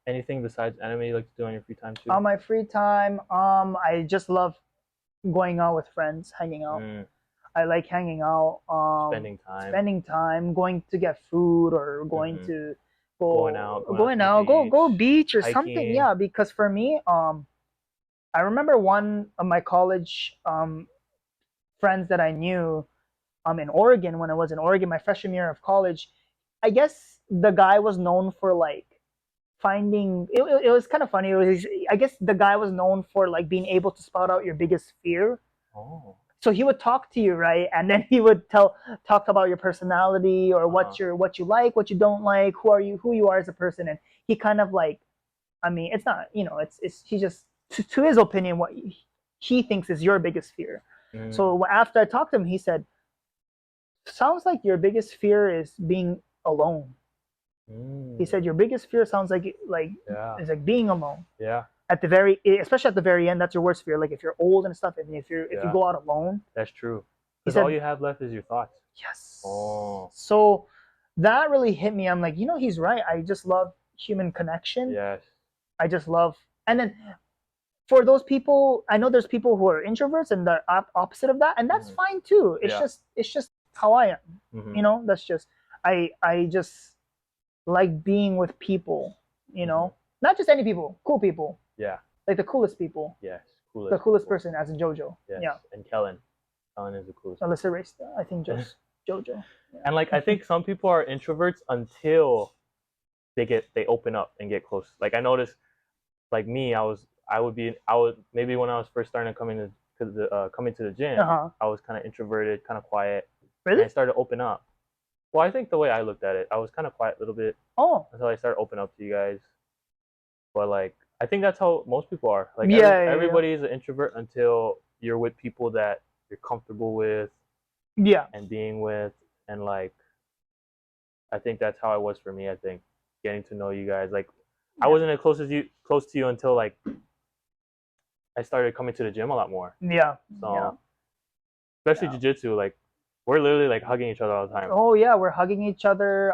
Anything besides anime you like to do on your free time too? On my free time, I just love going out with friends, hanging out. Mm, I like hanging out, spending time. going to get food or going Hmm. to Going out, going to the out, go beach, beach or something. hiking. Yeah, because for me, I remember one of my college friends that I knew in Oregon when I was in Oregon, my freshman year of college. I guess the guy was known for like finding it was kind of funny. It was, I guess the guy was known for like being able to spot out your biggest fear. Oh. So he would talk to you, right? And then he would talk about your personality or Uh-huh. what you like, what you don't like, who you are as a person. And he kind of like, I mean, it's not, it's he just to his opinion what he thinks is your biggest fear. Mm, So after I talked to him, he said, "Sounds like your biggest fear is being alone." He said, mm. "Your biggest fear sounds like Yeah. is like being alone." Yeah. At the especially at the very end, that's your worst fear. Like if you're old and stuff, and if you Yeah. go out alone, That's true. he Because all said, you have left is your thoughts. yes. Oh. So that really hit me. I'm like, he's right. I just love human connection. Yes. I just love, and then for those people, I know there's people who are introverts and they're opposite of that, and that's Mhm. fine too. It's Yeah. just how I am. Mhm. That's just I just like being with people. Mhm. Not just any people, cool people, Yeah. like the coolest people, Yes. the coolest People. person, as in JoJo. Yes. Yeah, And Kellen. Kellen is the coolest. let's erase that. I think just JoJo. Yeah. And like I think some people are introverts until they open up and get close. Like I noticed, like me, I would maybe when I was first starting coming to the gym, Uh-huh. I was kind of introverted, kind of quiet, and Really? I started to open up. Well, I think the way I looked at it, I was kind of quiet a little bit Oh. until I started opening up to you guys. But like I think that's how most people are. Like Yeah. everybody is an introvert until you're with people that you're comfortable with Yeah. and being with, and like I think that's how it was for me. I think getting to know you guys. Like I wasn't as close to you until like I started coming to the gym a lot more. Yeah. So Yeah. especially Yeah. jiu-jitsu, like we're literally like hugging each other all the time. Oh yeah, we're hugging each other.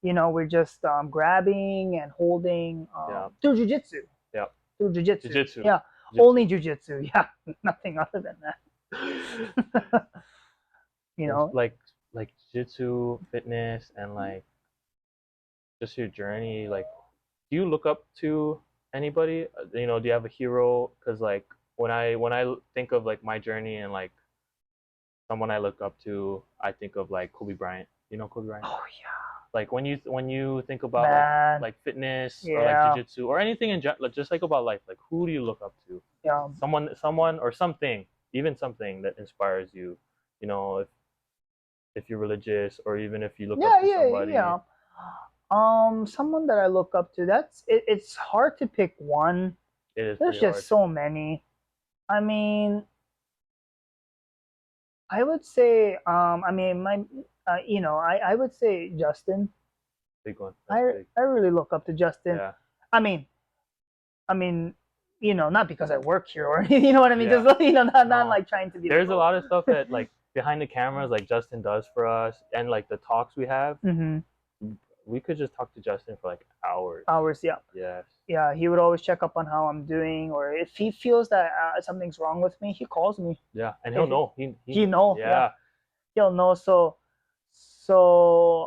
We're just grabbing and holding Yeah. through jujitsu. Yeah. Through jujitsu. Jiu-jitsu. Yeah. Jiu-jitsu. Only jujitsu. Yeah. Nothing other than that. Like jiu-jitsu, fitness, and like just your journey. Like, do you look up to anybody? Do you have a hero? Because like when I think of like my journey and like someone I look up to, I think of like Kobe Bryant. You know Kobe Bryant? Oh yeah. Like when you think about Man. like fitness or like Yeah. jiu-jitsu or anything in general, just like about life, like who do you look up to? Yeah. Someone or something, even something that inspires you. If you're religious or even if you look up to somebody. Yeah. Someone that I look up to. It's hard to pick one. It is There's pretty just hard. so many. I mean, I would say, I mean, I would say Justin. Big one. I That's big. I really look up to Justin. Yeah. I mean, not because I work here or you know what I mean. Yeah. Just not No. like trying to be. There's like, a lot of stuff that like behind the cameras, like Justin does for us, and like the talks we have. Mm-hmm. We could just talk to Justin for like hours. Hours, yeah. Yes. Yeah, he would always check up on how I'm doing, or if he feels that something's wrong with me, he calls me. Yeah, and he'll know. He know. Yeah. He'll know. So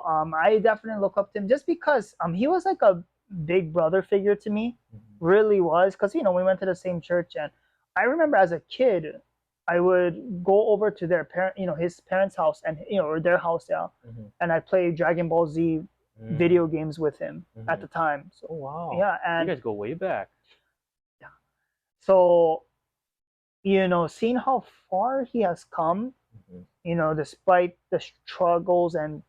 I definitely look up to him just because he was like a big brother figure to me. Mm-hmm. Really was, because we went to the same church, and I remember as a kid I would go over to their his parents' house, and or their house, yeah, Mm-hmm. and I'd play Dragon Ball Z video games with him at the time. So oh wow. yeah, and you guys go way back. yeah. So seeing how far he has come, You know, despite the struggles and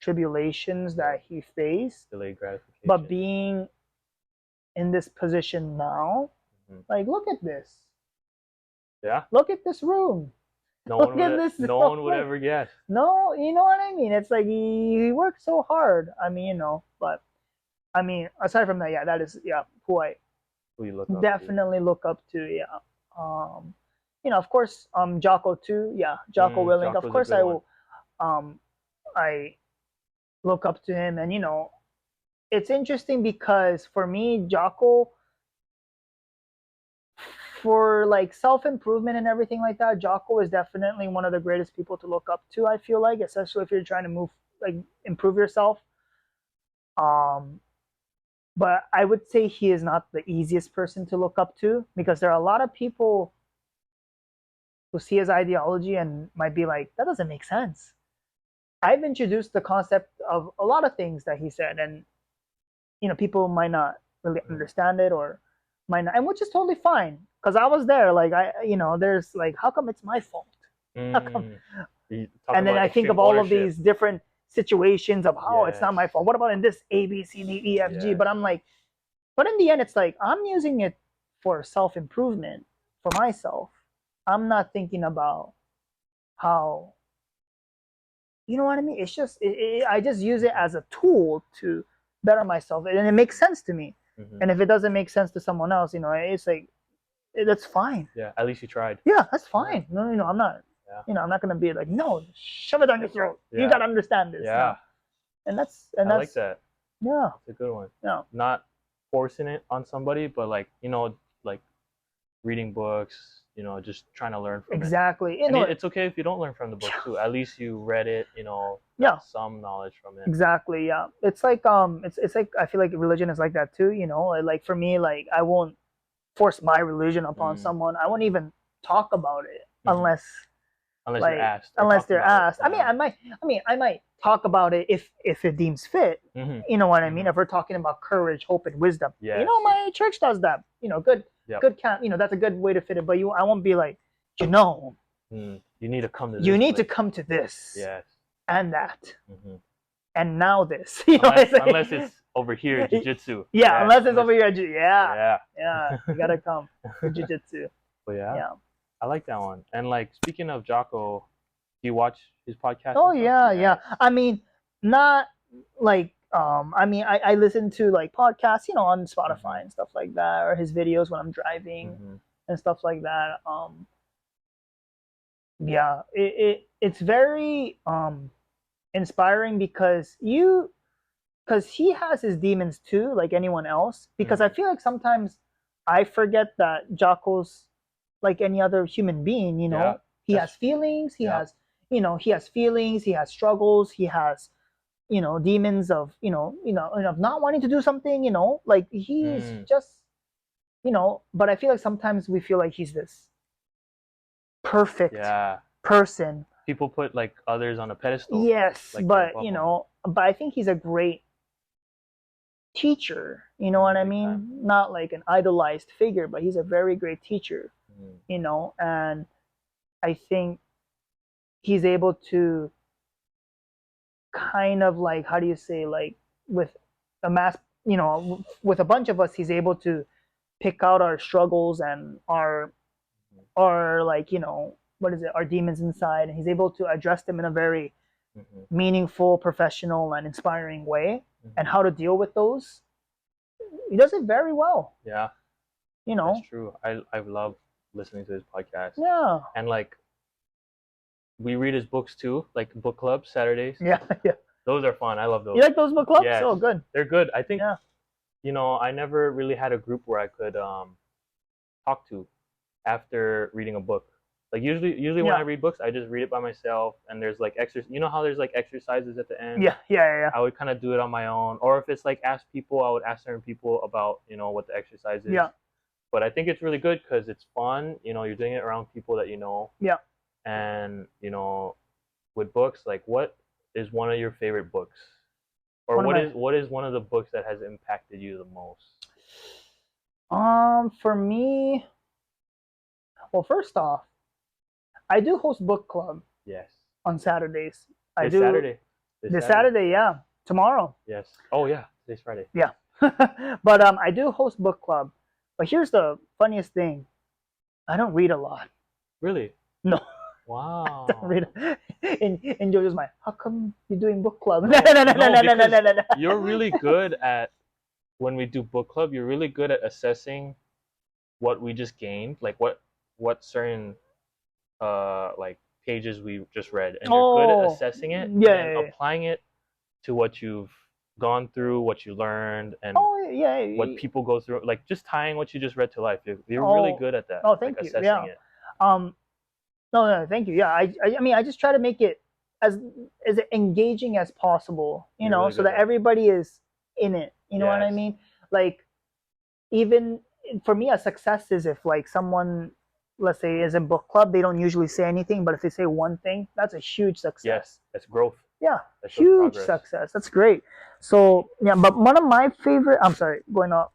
tribulations Yeah. that he faced, Delayed gratification. but being in this position now, like, look at this. Yeah. Look at this room. No Look one would. at this. No one would ever guess. No, you know what I mean. It's like he worked so hard. I mean, you know, but I mean, aside from that, yeah, that is who I Who you look up definitely look up to. Yeah. You know, of course, Jocko too. Yeah, Jocko Willink. Of Jocko's a course, good I one. will. I look up to him, and you know, it's interesting because for me, Jocko, for like self improvement and everything like that, Jocko is definitely one of the greatest people to look up to. I feel like, especially if you're trying to improve yourself. Um, but I would say he is not the easiest person to look up to because there are a lot of people who see his ideology and might be like, that doesn't make sense. I've introduced the concept of a lot of things that he said, and you know, people might not really understand it or might not, and which is totally fine because I was there. Like you know, there's like, how come it's my fault? How come? And then I think of all of these different situations of how it's not my fault. What about in this A, B, C, D, E, F, G? But I'm like, but in the end, it's like I'm using it for self improvement for myself. I'm not thinking about how, you know what I mean? It's just I just use it as a tool to better myself, and it makes sense to me. And if it doesn't make sense to someone else, you know, it's like that's fine. Yeah, at least you tried. Yeah, that's fine. No, you know, I'm not. You know, I'm not gonna be like, no, shove it down your throat. You gotta understand this. Yeah. No. I like that. Yeah. It's a good one. Yeah. Not forcing it on somebody, but like, you know, like reading books, you know, just trying to learn from it. Exactly. And it's okay if you don't learn from the book too. At least you read it, you know, got some knowledge from it. Exactly. Yeah. It's like it's like I feel like religion is like that too, you know. Like for me, like I won't force my religion upon someone. I won't even talk about it unless you're asked. Unless they're asked. I might talk about it if it deems fit. You know what I mean? If we're talking about courage, hope, and wisdom. Yes. You know, my church does that. You know, good count. You know, that's a good way to fit it. But I won't be like, you know, you need to come to this. You need to come to this. Yes. And that. And now this. You know, unless it's over here, jiu-jitsu. Yeah, unless it's over here, yeah. Yeah. You gotta come for jiu-jitsu. But yeah. I like that one. And like speaking of Jocko, do you watch his podcast? Oh yeah. I mean, not like I mean I listen to like podcasts, you know, on Spotify and stuff like that, or his videos when I'm driving and stuff like that. Yeah, it's very inspiring because he has his demons too, like anyone else. Because I feel like sometimes I forget that Jocko's like any other human being, you know. He has feelings, he has feelings, he has struggles, he has, you know, demons of, of not wanting to do something, you know, like he's just, you know, but I feel like sometimes we feel like he's this perfect person. People put like others on a pedestal. Yes, like but you know, but I think he's a great teacher, you know what I mean? Not like an idolized figure, but he's a very great teacher. You know, and I think he's able to kind of like, how do you say, like with a mass, you know, with a bunch of us, he's able to pick out our struggles and our like, you know, what is it, our demons inside, and he's able to address them in a very meaningful, professional, and inspiring way, and how to deal with those. He does it very well. Yeah, you know, that's true. I love listening to his podcast. Yeah, and like we read his books too, like book club Saturdays. Yeah. Those are fun. I love those. You like those book clubs? Yes. Oh, good. They're good. I think, you know, I never really had a group where I could talk to after reading a book. Like usually when I read books, I just read it by myself, and there's like you know how there's like exercises at the end? Yeah. I would kind of do it on my own, or if it's like ask people, I would ask certain people about, you know, what the exercise is. Yeah. But I think it's really good because it's fun. You know, you're doing it around people that you know. Yeah. And you know, with books, like what is one of your favorite books, or what is one of the books that has impacted you the most? For me, well, first off, I do host book club, Yes. on Saturdays. I This do Saturday. this Saturday, yeah, tomorrow. Yes. Oh yeah, today's Friday. Yeah. But I do host book club. But here's the funniest thing. I don't read a lot. Really? No, I don't Wow. read. And Jojo's like, how come you're doing book club? No, no, because No. you're really good at when we do book club. You're really good at assessing what we just gained, like what certain like pages we just read, and you're good at Oh, assessing it and then yeah. applying it to what you've gone through, what you learned, and Oh, what yeah. people go through, like just tying what you just read to life. You're really Oh, good at that, oh, like thank you. assessing Yeah. it. Um, no, thank you. Yeah, I mean, I just try to make it as as engaging as possible, You're really so good at that that. everybody is in it. You know what I Yes. mean? Like, even for me, a success is if like someone, let's say, is in book club, they don't usually say anything, but if they say one thing, that's a huge Yes. success. That's growth. Yeah, That shows huge progress. success. That's great. So yeah, but one of my favorite. I'm sorry, going off.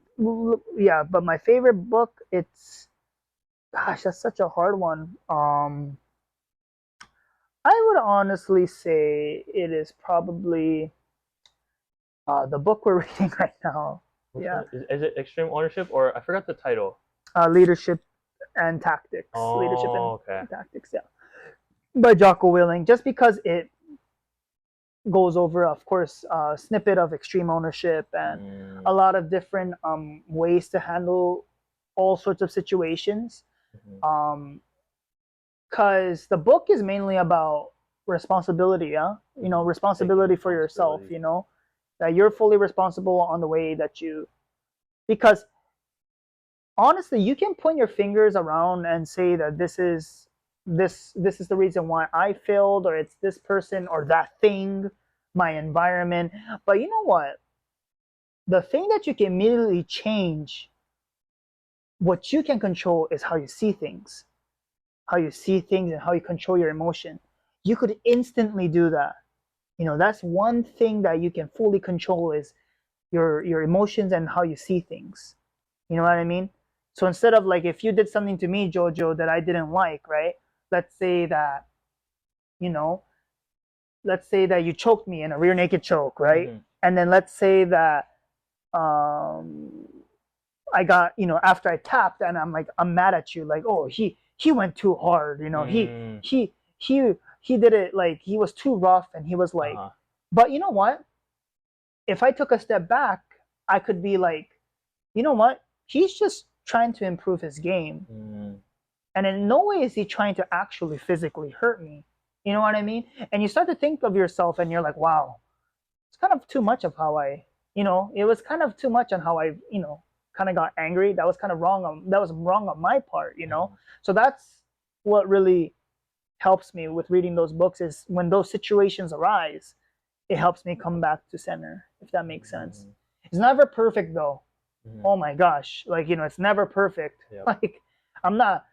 Yeah, but my favorite book. It's gosh, that's such a hard one. I would honestly say it is probably the book we're reading right now. Which Yeah, one is it? Extreme ownership, or I forgot the title. leadership and tactics. Leadership Oh, and okay. tactics. Yeah, by Jocko Willing. Just because it goes over, of course, a snippet of extreme ownership and Mm, a lot of different ways to handle all sorts of situations. mhm. Because the book is mainly about responsibility, yeah, Taking responsibility for yourself, responsibility. that you're fully responsible on the way that you, because honestly, you can point your fingers around and say that this is the reason why I failed, or it's this person or that thing, my environment. But you know what? The thing that you can immediately change, what you can control is how you see things, and how you control your emotion. You could instantly do that. That's one thing that you can fully control is your emotions and how you see things. You know what I mean? So instead of like if you did something to me, Jojo, that I didn't like, right? Let's say that, you know, let's say that you choked me in a rear naked choke, right? Mm-hmm. And then let's say that um I got, after I tapped and I'm mad at you, like, oh, he went too hard, Mm, he did it, like he was too rough, and he was like, uh-huh. but you know what? If I took a step back, I could be like, you know what? He's just trying to improve his game. Mm, And in no way is he trying to actually physically hurt me. You know what I mean? And you start to think of yourself and you're like, wow, it's kind of too much of how it was kind of too much on how I, kind of got angry. That was kind of wrong. That was wrong on my part. mm, So that's what really helps me with reading those books is when those situations arise, it helps me come back to center, if that makes sense. mm, It's never perfect though. mm. Oh my gosh, like it's never perfect. Yep. Like I'm not,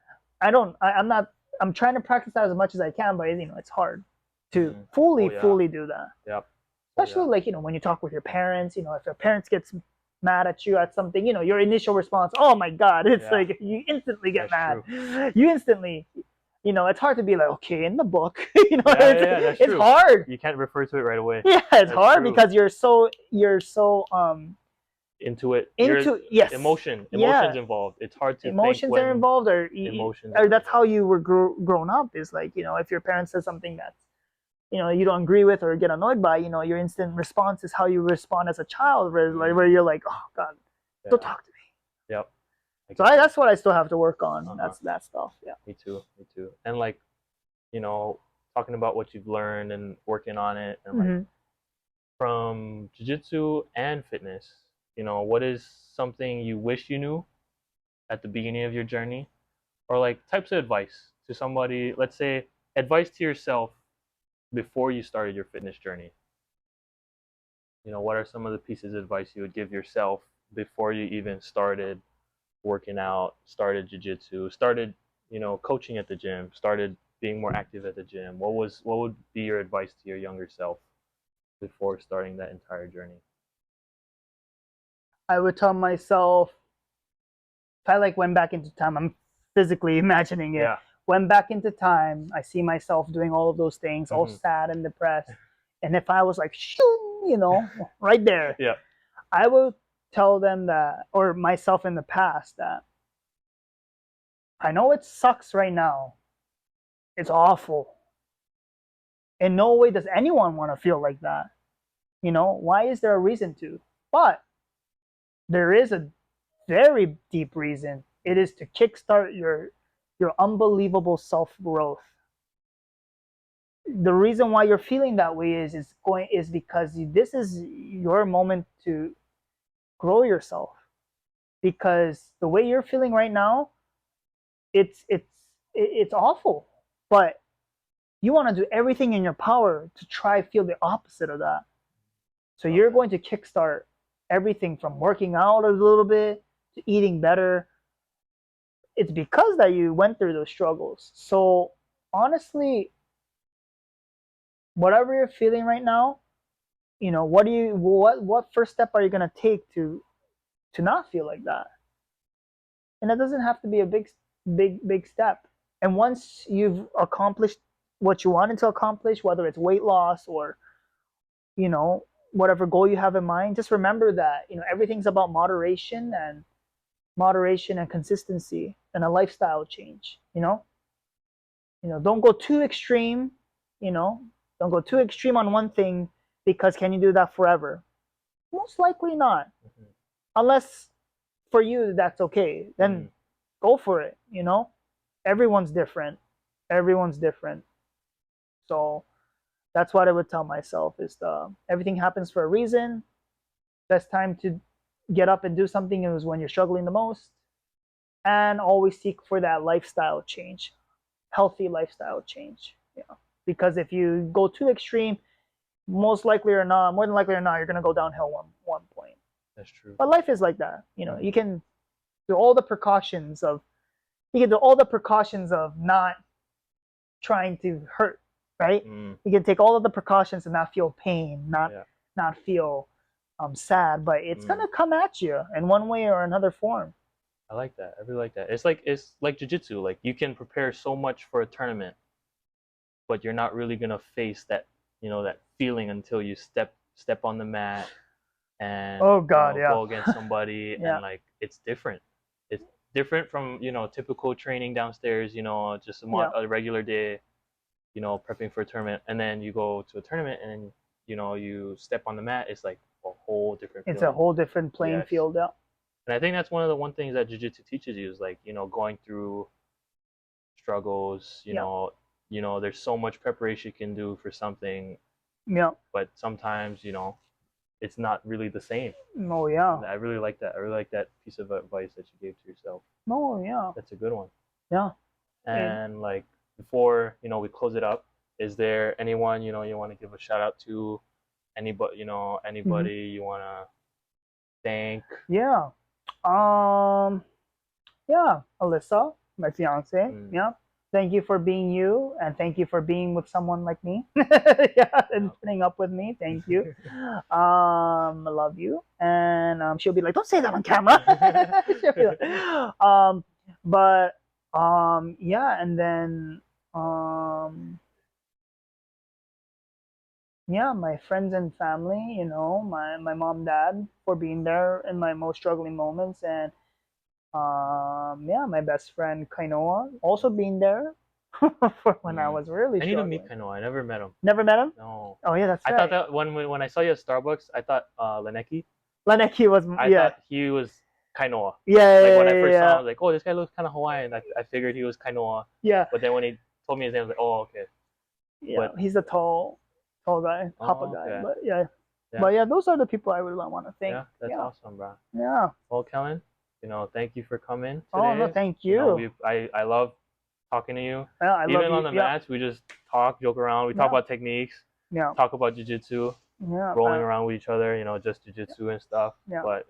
I don't, I'm not. I'm trying to practice that as much as I can, but it's hard to Mm. Oh fully, yeah. fully do that. Yep. Oh Especially yeah. like when you talk with your parents. If your parents gets mad at you at something, your initial response, oh my god, it's Yeah. like you instantly get That's mad. true. You instantly, it's hard to be like, okay, in the book, Yeah. That's it's true. hard. You can't refer to it right away. Yeah, it's That's hard true. because you're so Into it. Your into, yes, emotions yeah, involved. It's hard to think emotions are when involved, or emotions are that's how involved. you were grown up, is like, if your parent says something that you don't agree with or get annoyed by, your instant response is how you respond as a child, where you're like, oh god, don't Yeah. talk to me. Yep. I So get that. that's what I still have to work on. Uh-huh. That's that stuff. Yeah. Me too. Me too. And like, you know, talking about what you've learned and working on it and like Hmm. from jiu-jitsu and fitness, what is something you wish you knew at the beginning of your journey? Or like types of advice to somebody, let's say advice to yourself before you started your fitness journey. What are some of the pieces of advice you would give yourself before you even started working out, started jiu-jitsu, started, coaching at the gym, started being more active at the gym? What would be your advice to your younger self before starting that entire journey? I would tell myself, if I like went back into time, I'm physically imagining it. Yeah. went back into time, I see myself doing all of those things, all Mhm. sad and depressed. And if I was like, shoo, you know, right there, Yeah. I would tell them that, or myself in the past, that I know it sucks right now. It's awful. In no way does anyone want to feel like that. You know, why is there a reason to? But there is a very deep reason. It is to kickstart your unbelievable self growth. The reason why you're feeling that way is because this is your moment to grow yourself. Because the way you're feeling right now, it's awful. But you want to do everything in your power to try feel the opposite of that. So you're going to kickstart everything from working out a little bit to eating better. It's because that you went through those struggles. So honestly, whatever you're feeling right now, you know, what first step are you gonna take to not feel like that? And it doesn't have to be a big step. And once you've accomplished what you wanted to accomplish, whether it's weight loss or, you know, whatever goal you have in mind, just remember that, you know, everything's about moderation and consistency and a lifestyle change, you know? You know, don't go too extreme, you know, don't go too extreme on one thing, because can you do that forever? Most likely not. Mhm. Unless for you that's okay, then go for it, you know? Everyone's different. Everyone's different. So that's what I would tell myself is everything happens for a reason. Best time to get up and do something is when you're struggling the most, and always seek for that lifestyle change, healthy lifestyle change. You know, because if you go too extreme, more than likely or not, you're gonna go downhill one point. That's true. But life is like that. You know, do all the precautions of you can do all the precautions of not trying to hurt, right? Mm. You can take all of the precautions and not feel pain, Yeah. not feel sad, but it's gonna come at you in one way or another form. I like that. I really like that. It's like jujitsu. Like you can prepare so much for a tournament, but you're not really gonna face that, that feeling until you step on the mat and Oh God, yeah, go against somebody, yeah, and like it's different. It's different from typical training downstairs. Just yeah. a regular day. Prepping for a tournament, and then you go to a tournament, and you step on the mat. It's like a whole different It's a feeling. whole different playing Yes. field. Yeah, And I think that's one things that jiu-jitsu teaches you is like, going through struggles, yeah, there's so much preparation you can do for something, yeah. but sometimes, it's not really the same. Oh yeah, And I really like that. I really like that piece of advice that you gave to yourself. oh yeah, That's a good one. yeah. And And like before, we close it up, is there anyone, you want to give a shout out to? Anybody, mhm. anybody you want to thank? Yeah, um, yeah. Alyssa, my fiance. Mm, Yeah. Thank you for being you, and thank you for being with someone like me. Yeah, and putting up with me. Thank you. I love you, and she'll be like, "Don't say that on camera." She'll be like, but yeah, and then yeah, my friends and family, you know, my mom, dad, for being there in my most struggling moments, and yeah, my best friend Kainoa also being there for when I mm. was really I need to meet struggling. Kano. I never met him. Never met him? No. Oh yeah, that's I thought right. that when I saw you at Starbucks, I thought Leneki. Leneki was, I yeah, thought he was Kainoa. yeah, Like yeah, when I yeah, first saw him, I yeah, was like, oh, this guy looks kind of Hawaiian. I figured he was Kainoa. yeah, But then when he told me his name, I was like, oh, okay. yeah. But He's a tall guy, Papa oh, guy. okay. But yeah, Yeah, those are the people I would want to thank. yeah, that's Yeah, awesome, bro. yeah. Well, Kellen, thank you for coming Oh no, today. thank you. I love talking to you. Yeah, I love Even on you. the Yeah, mats, we just talk, joke around. We talk yeah, about techniques, yeah, talk about jujitsu, yeah. rolling around with each other, just jujitsu and stuff. Yeah. But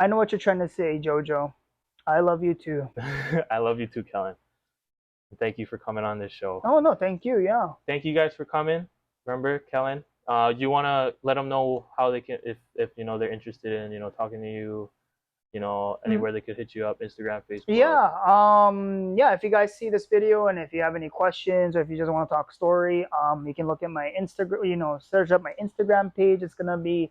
I know what you're trying to say, Jojo. I love you too. I love you too, Kellen. Thank you for coming on this show. Oh no, thank you. Yeah. Thank you guys for coming. Remember, Kellen, you want to let them know how they can, if they're interested in talking to you, you know, anywhere they could hit you up, Instagram, Facebook. Yeah, if you guys see this video and if you have any questions or if you just want to talk story, you can look at my Instagram, you know, search up my Instagram page. It's gonna be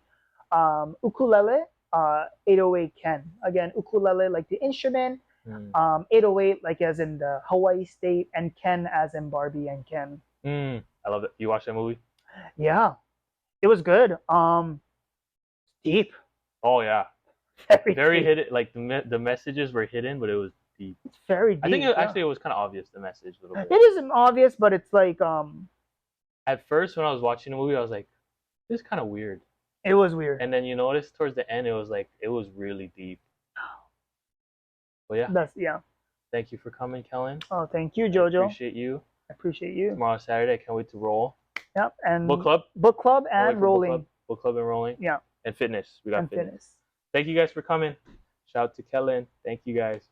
ukulele 808 Ken. Again, ukulele like the instrument, 808 like as in the Hawaii state, and Ken as in Barbie and Ken. I love it. You watched that movie? Yeah, it was good. Deep. Oh yeah, very deep. hidden. Like the messages were hidden, but it was deep. It's very deep. I think yeah. actually it was kind of obvious, the message a little bit. It isn't obvious, but it's like At first, when I was watching the movie, I was like, "This is kind of weird." It was weird. And then you notice towards the end, it was really deep. But yeah. Yeah. Thank you for coming, Kellen. Oh, thank you, Jojo. I appreciate you. I appreciate you. Tomorrow Saturday, I can't wait to roll. Yep, and book club and rolling. Book club and rolling. Yeah. And fitness. We got and fitness. Thank you guys for coming. Shout out to Kellen. Thank you guys.